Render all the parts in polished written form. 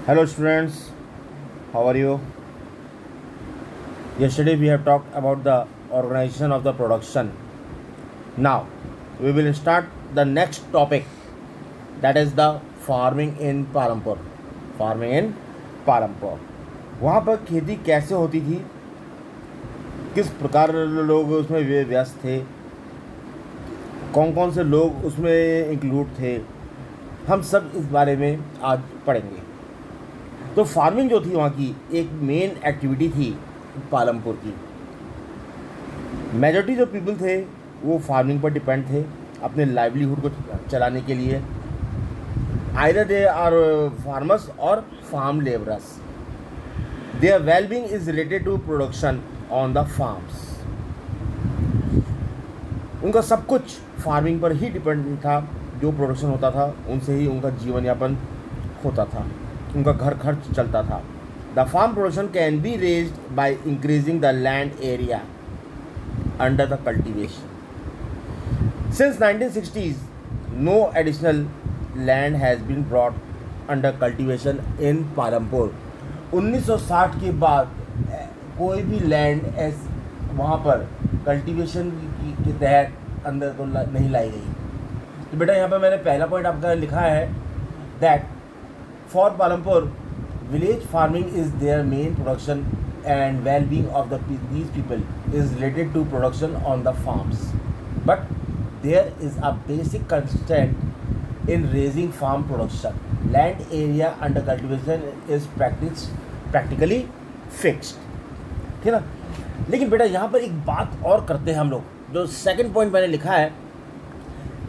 Hello students, how are you? Yesterday we have talked about the organization of the production. Now we will start the next topic, that is the farming in Palampur. Farming in Palampur. वहाँ पर खेती कैसे होती थी, किस प्रकार लोग उसमें व्यस्त थे, कौन कौन से लोग उसमें इंक्लूड थे, हम सब इस बारे में आज पढ़ेंगे। तो फार्मिंग जो थी वहाँ की एक मेन एक्टिविटी थी पालमपुर की। मेजॉरिटी जो पीपल थे वो फार्मिंग पर डिपेंड थे अपने लाइवलीहुड को चलाने के लिए। आइदर दे आर फार्मर्स और farm labourers. Their wellbeing is related to production on the farms. उनका सब कुछ फार्मिंग पर ही डिपेंड था। जो प्रोडक्शन होता था उनसे ही उनका जीवन यापन होता था, उनका घर खर्च चलता था। The farm production can be raised by increasing the land area under the cultivation. Since 1960s no additional land has been brought under cultivation in Palampur. 1960 के बाद कोई भी लैंड वहाँ पर कल्टीवेशन के तहत अंदर तो नहीं लाई गई। तो बेटा यहाँ पर मैंने पहला पॉइंट आपका लिखा है that for Palampur, village farming is their main production and well-being of these people is related to production on the farms. But there is a basic constraint in raising farm production. Land area under cultivation is practically fixed. ठीक है ना। लेकिन बेटा यहाँ पर एक बात और करते हैं हम लोग, जो सेकंड पॉइंट मैंने लिखा है,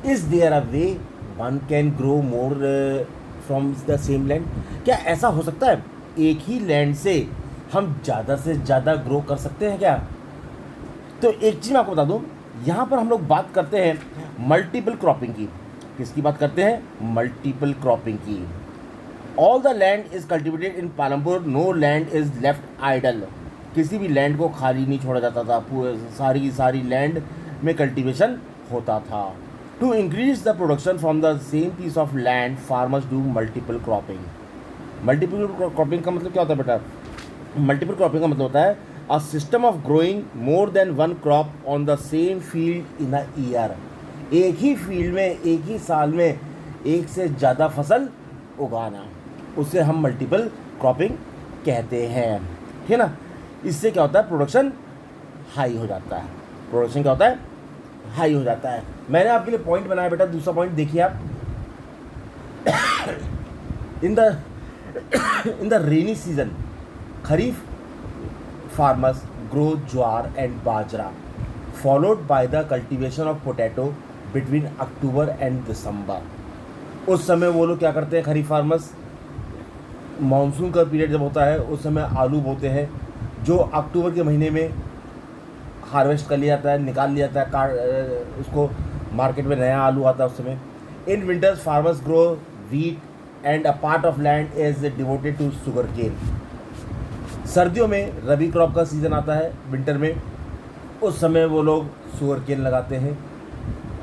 is there a way one can grow more from the same land. क्या ऐसा हो सकता है एक ही लैंड से हम ज़्यादा से ज़्यादा ग्रो कर सकते हैं क्या? तो एक चीज़ मैं आपको बता दूँ, यहाँ पर हम लोग बात करते हैं मल्टीपल क्रॉपिंग की। किसकी बात करते हैं? मल्टीपल क्रॉपिंग की। All the land is cultivated in Palampur, no land is left idle. किसी भी लैंड को खाली नहीं छोड़ा जाता था, पूरे सारी की सारी लैंड में कल्टिवेशन होता था। To increase the production from the same piece of land, farmers do multiple cropping. Multiple cropping का मतलब क्या होता है बेटा? Multiple cropping का मतलब होता है a system of growing more than one crop on the same field in a year. एक ही फील्ड में एक ही साल में एक से ज़्यादा फसल उगाना, उसे हम मल्टीपल क्रॉपिंग कहते हैं। ठीक है ना। इससे क्या होता है? प्रोडक्शन हाई हो जाता है। प्रोडक्शन क्या होता है? हाई हो जाता है। मैंने आपके लिए पॉइंट बनाया बेटा, दूसरा पॉइंट देखिए आप। In the rainy season kharif farmers grow jowar and bajra followed by the cultivation of potato between October and December. उस समय वो लोग क्या करते हैं? खरीफ फार्मर्स मानसून का पीरियड जब होता है उस समय आलू बोते हैं, जो अक्टूबर के महीने में हार्वेस्ट कर लिया जाता है, निकाल लिया जाता है, उसको मार्केट में नया आलू आता है उस समय। In winters farmers grow wheat and a part of land is devoted to sugar cane. सर्दियों में रबी क्रॉप का सीज़न आता है, विंटर में, उस समय वो लोग शुगर केन लगाते हैं,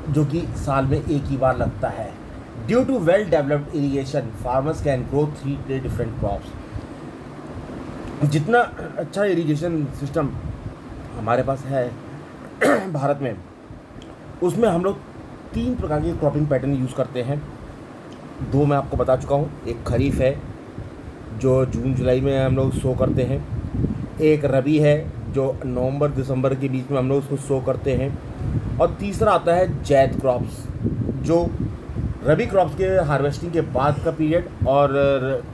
जो कि साल में एक ही बार लगता है। Due to well developed irrigation farmers can grow 3 different crops. जितना अच्छा इरीगेशन सिस्टम हमारे पास है भारत में, उसमें हम लोग 3 प्रकार के क्रॉपिंग पैटर्न यूज़ करते हैं। 2 मैं आपको बता चुका हूँ। एक खरीफ है जो जून जुलाई में हम लोग सो करते हैं, एक रबी है जो नवंबर दिसंबर के बीच में हम लोग उसको सो करते हैं, और तीसरा आता है जैद क्रॉप्स, जो रबी क्रॉप्स के हार्वेस्टिंग के बाद का पीरियड और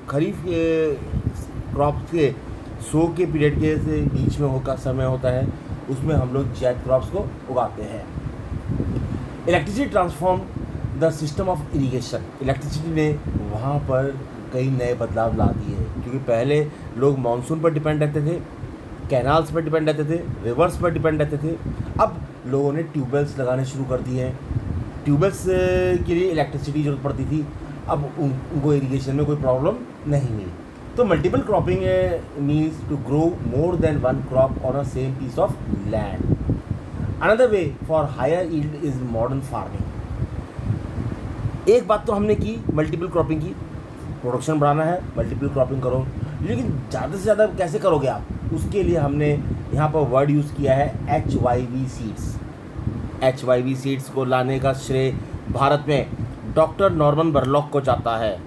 खरीफ के क्रॉप्स के सो के पीरियड के से बीच में होकर समय होता है, उसमें हम लोग जैद क्रॉप्स को उगाते हैं। Electricity transform the system of irrigation. Electricity ने वहाँ पर कई नए बदलाव ला दिए, क्योंकि पहले लोग मानसून पर डिपेंड रहते थे, कैनाल्स पर डिपेंड रहते थे, रिवर्स पर डिपेंड रहते थे। अब लोगों ने ट्यूबवेल्स लगाने शुरू कर दिए हैं। ट्यूबवेल्स के लिए इलेक्ट्रिसिटी जरूरत पड़ती थी, अब उनको इरीगेशन में कोई प्रॉब्लम नहीं हुई। तो multiple cropping means to grow more than one crop on a same piece of land. Another way for higher yield is modern farming. एक बात तो हमने की मल्टीपल क्रॉपिंग की, प्रोडक्शन बढ़ाना है, मल्टीपल क्रॉपिंग करो, लेकिन ज़्यादा से ज़्यादा कैसे करोगे आप? उसके लिए हमने यहाँ पर वर्ड यूज़ किया है HYV सीड्स। HYV सीड्स को लाने का श्रेय भारत में डॉक्टर नॉर्मन बरलॉक को जाता है।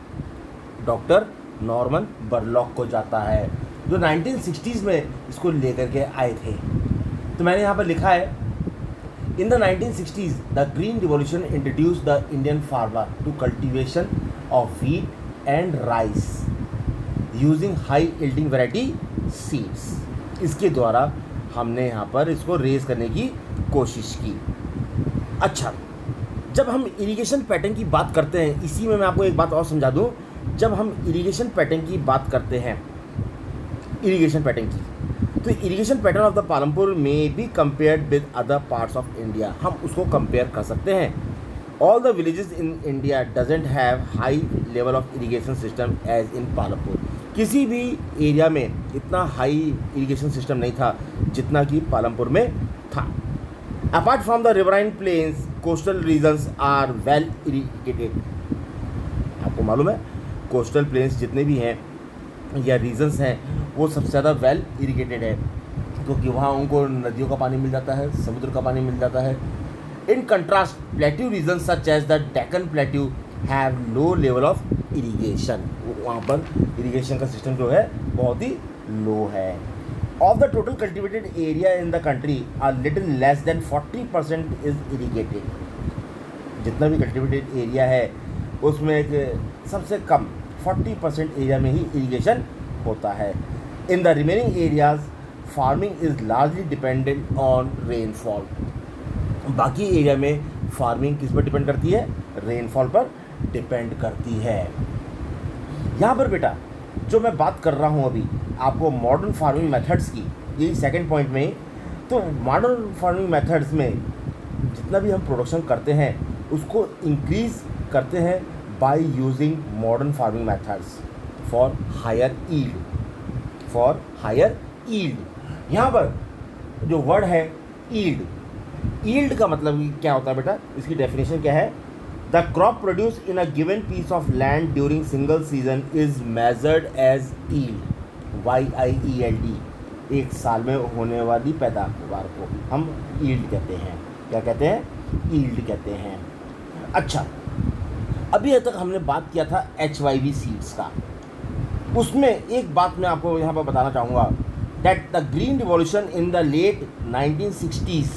डॉक्टर नॉर्मन बरलॉक को जाता है, जो 1960s में इसको लेकर के आए थे। तो मैंने यहाँ पर लिखा है, in the 1960s the green revolution introduce the Indian farmer to cultivation of wheat and rice using high yielding variety seeds. इसके द्वारा हमने यहाँ पर इसको रेज करने की कोशिश की। अच्छा, जब हम इरिगेशन पैटर्न की बात करते हैं, इसी में मैं आपको एक बात और समझा दूँ। जब हम इरिगेशन पैटर्न की बात करते हैं, इरिगेशन पैटर्न की, तो irrigation pattern of the Palampur में be compared with other parts of India. हम उसको कंपेयर कर सकते हैं। All the villages in India doesn't have high level of irrigation system as in Palampur. किसी भी एरिया में इतना हाई इरिगेशन सिस्टम नहीं था जितना कि पालमपुर में था। Apart from the riverine plains, coastal regions are well irrigated. आपको मालूम है, कोस्टल प्लेन्स जितने भी हैं या रीजन्स हैं, वो सबसे ज़्यादा वेल इरिगेटेड है, क्योंकि वहाँ उनको नदियों का पानी मिल जाता है, समुद्र का पानी मिल जाता है। In contrast, plateau regions such as the Deccan plateau have low level of irrigation. वहाँ पर इरिगेशन का सिस्टम जो है बहुत ही लो है। Of the total cultivated area in the country a little less than 40% is irrigated. जितना भी कल्टिवेटेड एरिया है उसमें एक सबसे कम 40% एरिया में ही इरिगेशन होता है। In the remaining areas farming is largely dependent on rainfall. बाकी एरिया में फार्मिंग किस पर डिपेंड करती है? रेनफॉल पर डिपेंड करती है। यहाँ पर बेटा जो मैं बात कर रहा हूँ अभी आपको मॉडर्न फार्मिंग मेथड्स की, यही सेकंड पॉइंट में, तो मॉडर्न फार्मिंग मेथड्स में जितना भी हम प्रोडक्शन करते हैं उसको इंक्रीज़ करते हैं by using modern farming methods for higher yield. यहाँ पर जो वर्ड है ईल्ड का मतलब क्या होता है बेटा? इसकी डेफिनेशन क्या है? The crop produce in a given piece of land during single season is measured as yield. YIELD। एक साल में होने वाली पैदावार को हम ईल्ड कहते हैं। क्या कहते हैं? ईल्ड कहते हैं। अच्छा, अभी तक हमने बात किया था HYV सीड्स का। उसमें एक बात मैं आपको यहाँ पर बताना चाहूँगा, that the green revolution in the late 1960s,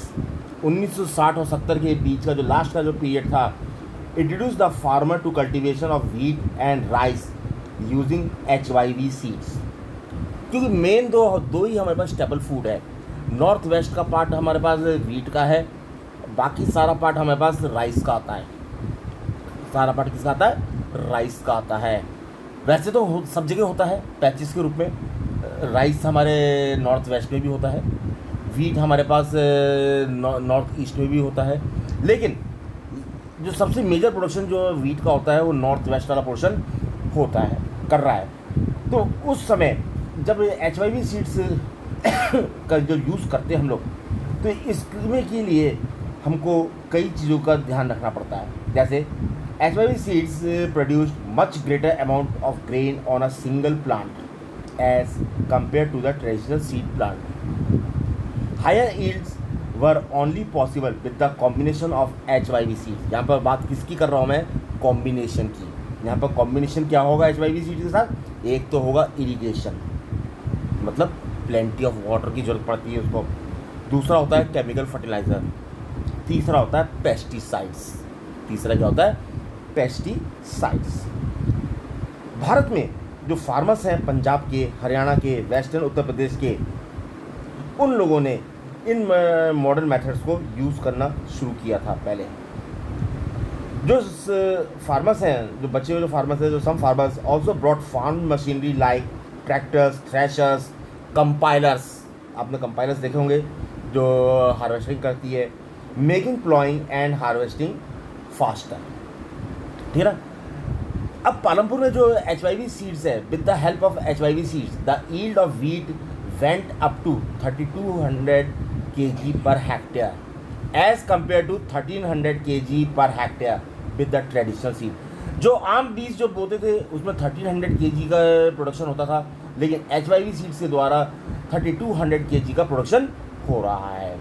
1960 और 70 के बीच का जो लास्ट का जो पीरियड था, introduce the farmer to cultivation of wheat and rice using HYV seeds. क्योंकि मेन दो ही हमारे पास स्टेपल फूड है। नॉर्थ वेस्ट का पार्ट हमारे पास व्हीट का है, बाकी सारा पार्ट हमारे पास राइस का आता है। सारा पार्ट किसका आता है? राइस का आता है। वैसे तो सब जगह होता है पैचेस के रूप में। राइस हमारे नॉर्थ वेस्ट में भी होता है, व्हीट हमारे पास नॉर्थ ईस्ट में भी होता है, लेकिन जो सबसे मेजर प्रोडक्शन जो व्हीट का होता है वो नॉर्थ वेस्ट वाला पोर्शन होता है, कर रहा है। तो उस समय जब HYV सीड्स का जो यूज़ करते हैं हम लोग, तो इसमें के लिए हमको कई चीज़ों का ध्यान रखना पड़ता है। जैसे HYV seeds produce much greater amount of grain on a single plant as compared to the traditional seed plant. Higher yields were only possible with the combination of HYV seeds. यहाँ पर बात किसकी कर रहा हूँ मैं? कॉम्बिनेशन की। यहाँ पर कॉम्बिनेशन क्या होगा HYV सीड्स के साथ? एक तो होगा इरिगेशन, मतलब प्लेंटी ऑफ वाटर की जरूरत पड़ती है उसको। दूसरा होता है केमिकल फर्टिलाइज़र। तीसरा होता है पेस्टिसाइड्स। तीसरा क्या होता है? पेस्टिसाइड्स। भारत में जो फार्मर्स हैं पंजाब के, हरियाणा के, वेस्टर्न उत्तर प्रदेश के, उन लोगों ने इन मॉडर्न मेथड्स को यूज़ करना शुरू किया था पहले। जो फार्मर्स हैं, जो बचे हुए जो फार्मर्स हैं, जो some farmers also brought farm machinery like tractors, threshers, compilers. आपने कंपाइलर्स देखे होंगे जो हार्वेस्टिंग करती है, making ploughing and harvesting faster. ठीक है ना? अब पालमपुर में जो HYV सीड्स है, with the help of HYV seeds the yield of wheat went up to 3200 kg per hectare as compare to 1300 kg per hectare with the traditional seed. जो आम बीज जो बोते थे उसमें 1300 kg का प्रोडक्शन होता था, लेकिन HYV सीड्स के द्वारा 3200 kg का प्रोडक्शन हो रहा है।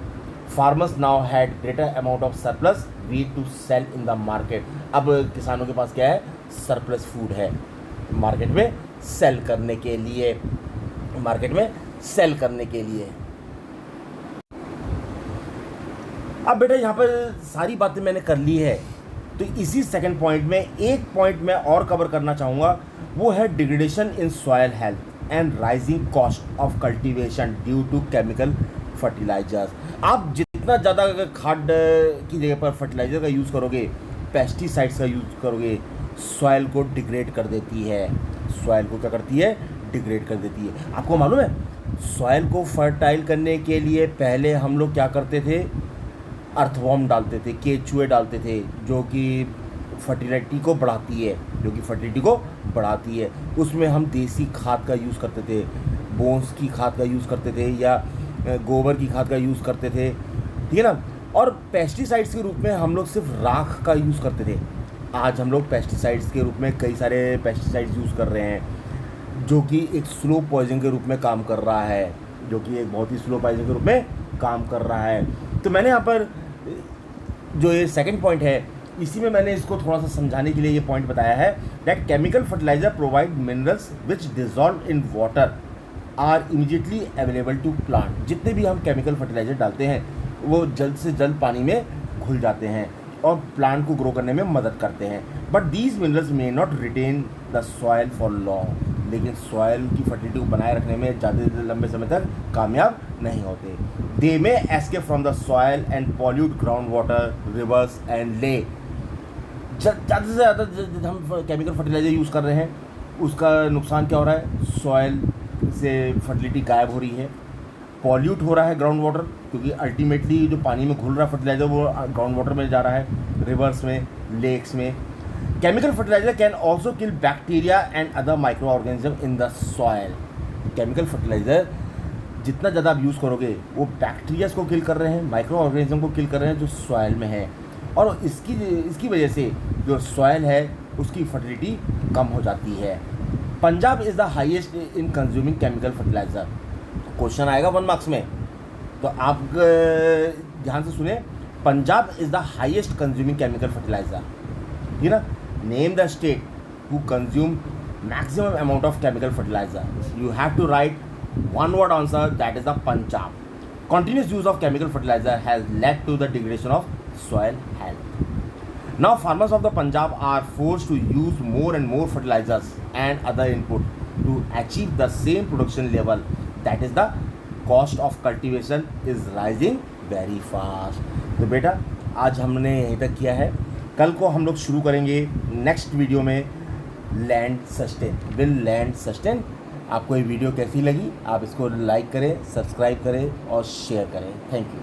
Farmers now had greater amount of surplus wheat to sell in the market. अब किसानों के पास क्या है? सरप्लस फूड है मार्केट में सेल करने के लिए, मार्केट में सेल करने के लिए। अब बेटा यहाँ पर सारी बातें मैंने कर ली है, तो इसी सेकंड पॉइंट में एक पॉइंट मैं और कवर करना चाहूँगा, वो है degradation in soil health and rising cost of cultivation due to chemical fertilisers. आप जितना ज़्यादा खाद की जगह पर फर्टिलाइज़र का यूज़ करोगे, पेस्टिसाइड्स का यूज़ करोगे, सॉयल को डिग्रेड कर देती है। सॉयल को क्या करती है? डिग्रेड कर देती है। आपको मालूम है, सॉयल को फर्टाइल करने के लिए पहले हम लोग क्या करते थे? अर्थवॉर्म डालते थे, केचुए डालते थे, जो कि फर्टिलिटी को बढ़ाती है, जो कि फर्टिलिटी को बढ़ाती है। उसमें हम देसी खाद का यूज़ करते थे, बोन्स की खाद का यूज़ करते थे, या गोबर की खाद का यूज़ करते थे, ठीक है ना। और पेस्टिसाइड्स के रूप में हम लोग सिर्फ राख का यूज़ करते थे। आज हम लोग पेस्टिसाइड्स के रूप में कई सारे पेस्टिसाइड्स यूज़ कर रहे हैं, जो कि एक स्लो पॉइजन के रूप में काम कर रहा है, जो कि एक बहुत ही स्लो पॉइजन के रूप में काम कर रहा है। तो मैंने यहाँ पर जो ये सेकंड पॉइंट है, इसी में मैंने इसको थोड़ा सा समझाने के लिए ये पॉइंट बताया है that chemical fertiliser provide minerals which dissolve in water are immediately available to plant. जितने भी हम केमिकल फर्टिलाइजर डालते हैं वो जल्द से जल्द पानी में घुल जाते हैं और प्लांट को ग्रो करने में मदद करते हैं। But these minerals may not retain the soil for long. लेकिन सॉयल की फर्टिलिटी को बनाए रखने में ज़्यादा लंबे समय तक कामयाब नहीं होते। They may escape from the soil and pollute ground water, rivers and lake. ज़्यादा से ज़्यादा जब हम केमिकल फर्टिलाइजर यूज़ कर रहे हैं, उसका नुकसान क्या हो रहा है? सॉयल से फर्टिलिटी गायब हो रही है, पॉल्यूट हो रहा है ग्राउंड वाटर, क्योंकि अल्टीमेटली जो पानी में घुल रहा फर्टिलाइजर वो ग्राउंड वाटर में जा रहा है, रिवर्स में, लेक्स में। Chemical fertiliser can also kill bacteria and other micro organism in the soil. Chemical fertiliser जितना ज़्यादा आप यूज़ करोगे वो बैक्टीरियाज को किल कर रहे हैं, माइक्रो ऑर्गेनिज्म को किल कर रहे हैं जो सॉयल में है, और इसकी वजह से जो सॉयल है उसकी फर्टिलिटी कम हो जाती है। Punjab is the highest in consuming chemical fertiliser. Question आएगा 1 मार्क्स में, तो आप ध्यान से सुने। Punjab is the highest consuming chemical fertiliser, ठीक है ना। Name the state who consume maximum amount of chemical fertiliser. You have to write one word answer, that is the Punjab. Continuous use of chemical fertilizer has led to the degradation of soil health. Now farmers of the Punjab are forced to use more and more fertilizers and other input to achieve the same production level. That is the cost of cultivation is rising very fast. तो बेटा आज हमने यहीं तक किया है, कल को हम लोग शुरू करेंगे नेक्स्ट वीडियो में land sustain, will land sustain. आपको ये वीडियो कैसी लगी? आप इसको लाइक करें, सब्सक्राइब करें और शेयर करें। Thank you.